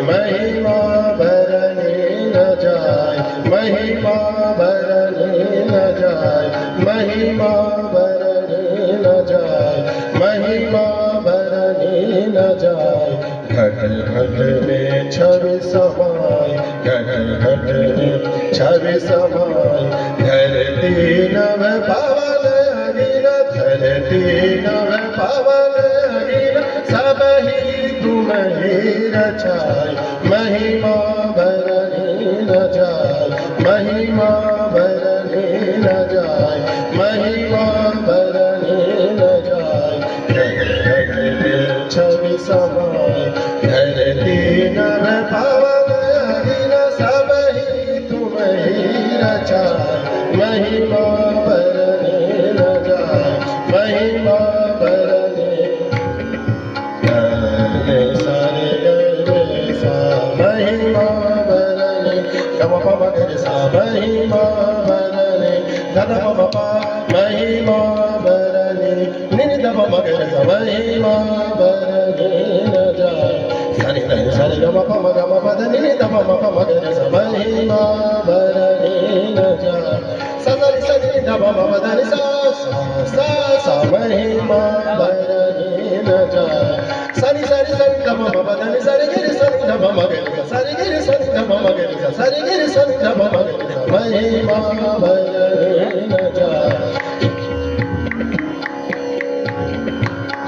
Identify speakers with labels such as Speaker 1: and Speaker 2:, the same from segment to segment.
Speaker 1: महिमा भरने न जाए, महिमा भरने न जाए, महिमा भरने न जाए, महिमा भरने न जाए। घट घट में छवि समाए, घट घट में छवि समाए, धरती नव पावन अगिन, धरती नव पावन अगिन, सब ही तुम ही रचाए। महिमा भरने न जाए, महिमा भरने न जाए, महिमा भरने न जाए। घट में छवि समाए, धरती नव पावन अगिन, सब ही तुम ही रचाए। महिमा भरने न जाए, महिमा भरने सारे गरे सा, महिमा भरने गम पम गरे सा, महिमा भरने धन पम पा, महिमा भरने निनि द पम गरे सा, महिमा भरने न जाए। सारे गरे सारे गम पम निनि द पम गरे सा, महिमा भरने न जाए। सा सा रि सा नि ध पम ध नि सा सा सा, महिमा भरने न जाए। सारी सारी सारी ध पम ध नि सा रि ग रि सा नि ध पम ग रि सा, सा रि ग रि सा नि ध पम ग रि सा, सा रि ग रि सा नि ध पम ग रि सा, महिमा भरने न जाए।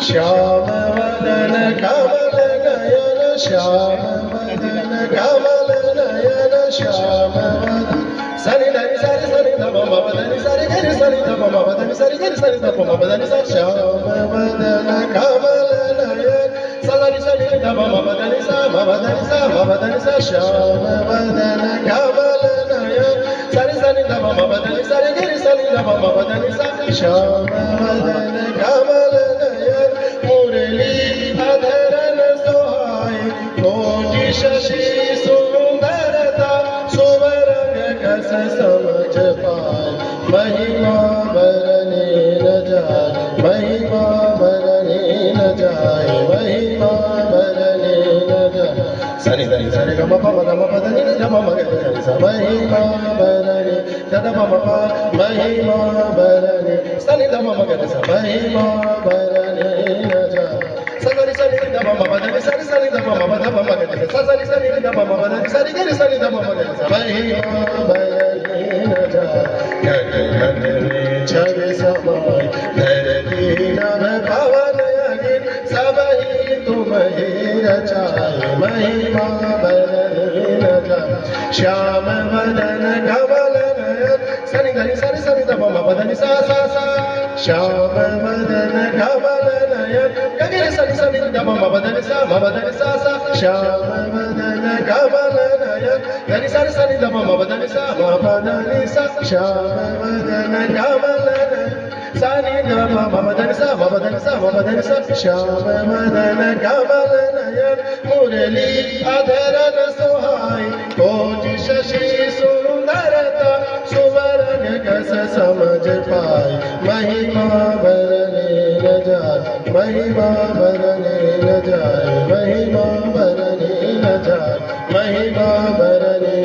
Speaker 1: श्याम वदन कमल नयन, श्याम वदन कमल नयन, श्याम वदन सनि धनि सरि सनि ध पम धनि सरि ग रि सनि ध पम धनि सरि ग रि सनि ध पम धनि सा, श्याम वदन कमल नयन, सनि सनि ध पम धनि सा धनि सा धनि सा, श्याम वदन कमल नयन, सरि सनि ध पम धनि सरि ग रि सनि ध पम धनि सा, श्याम वदन कमल नयन। मुरली अधरन सोहाय, कोटि शशि सुंदरता, सुवरंग कस समझ पाए। महिमा भरने न जाए, महिमा भरने न जाए, महिमा भरने न जाए। सनि धनि सरि गम पम ध नि ध पम ग रि सा, महिमा भरने ध पम पा, महिमा भरने सनि ध पम ग रि सा, महिमा भरने न जाए। सनि सनि ध पम धनि सरि सनि ध पम ध पम ग रि सा, सनि सनि ध पम धनि सरि ग रि सनि ध पम ग रि सा, महिमा भरने न जाए। घट घट में छवि समाए, धरती नभ पावन अगिन, सब ही तुम ही रचाए। महिमा भरने न जाए। श्याम वदन कमल नयन, सनि धनि सरि सनि ध पम धनि सा सा सा, श्याम वदन कमल नयन, ग रि सनि सनि ध पम धनि सा धनि सा सा, श्याम वदन कमल नयन, धनि सरि सनि ध पम धनि सा धनि सा, श्याम वदन कमल नयन, सनि ध पम धनि सा धनि सा, श्याम वदन कमल नयन। मुरली अधरन सोहाय, कोटि शशि सुंदरता, सुवरंग कस समझ पाए। महिमा भरने न जाए, महिमा भरने न जाए, महिमा भरने न जाए, महिमा भरने,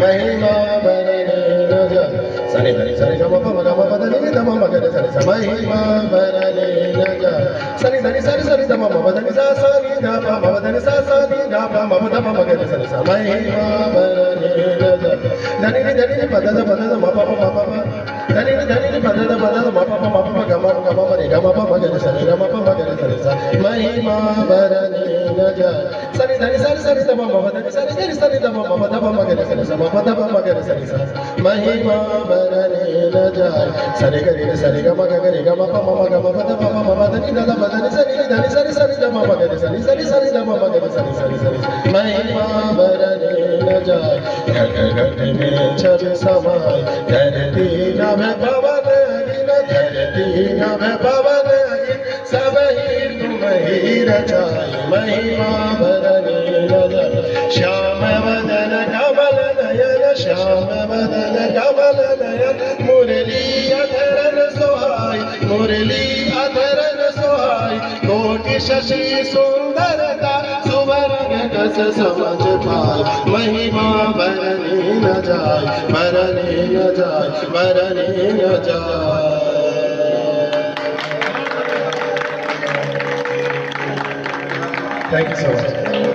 Speaker 1: महिमा भरने न जाए। सनि धनि सरि गम पम ध नि ध पम ग रि सा, महिमा भरने न जाए। सनि धनि सरि सरि ध पम धनि सा सा नि ध पम धनि सा सा नि ध पम ध पम ग रि सा, महिमा भरने न जाए। धनि नि धनि नि पद ध म पम धनि नि धनि नि पद ध म पम गम गम रे गम पम ग रि सा, गम पम ग रि सा, महिमा भरने न जाए। सनि धनि सरि सरि ध पम धनि सरि ग रि सनि ध पम ग रि सा, ध पम ग रि सा, महिमा भरने न जाए। सरि ग रि सरि गम ग रि गम पम ध पम धनि ध धनि सरि सरि ध पम ग रि सनि सरि सरि ध पम ग रि सनि सरि सरि, महिमा भरने न जाए। घट घट में छवि समाए, धरती नभ पावन अगिन, धरती नभ पावन अगिन, सब ही तुम ही रचाए। महिमा भरने न जाए। श्याम वदन कमल नयन, श्याम वदन कमल नयन, मुरली अधरन सोहाय, मुरली अधरन सोहाय, कोटि शशि सुंदरता, सुवरंग कस समझ पाए, महिमा बरने न जाए, बरने न जाए, बरने न जाए। Thank you so much.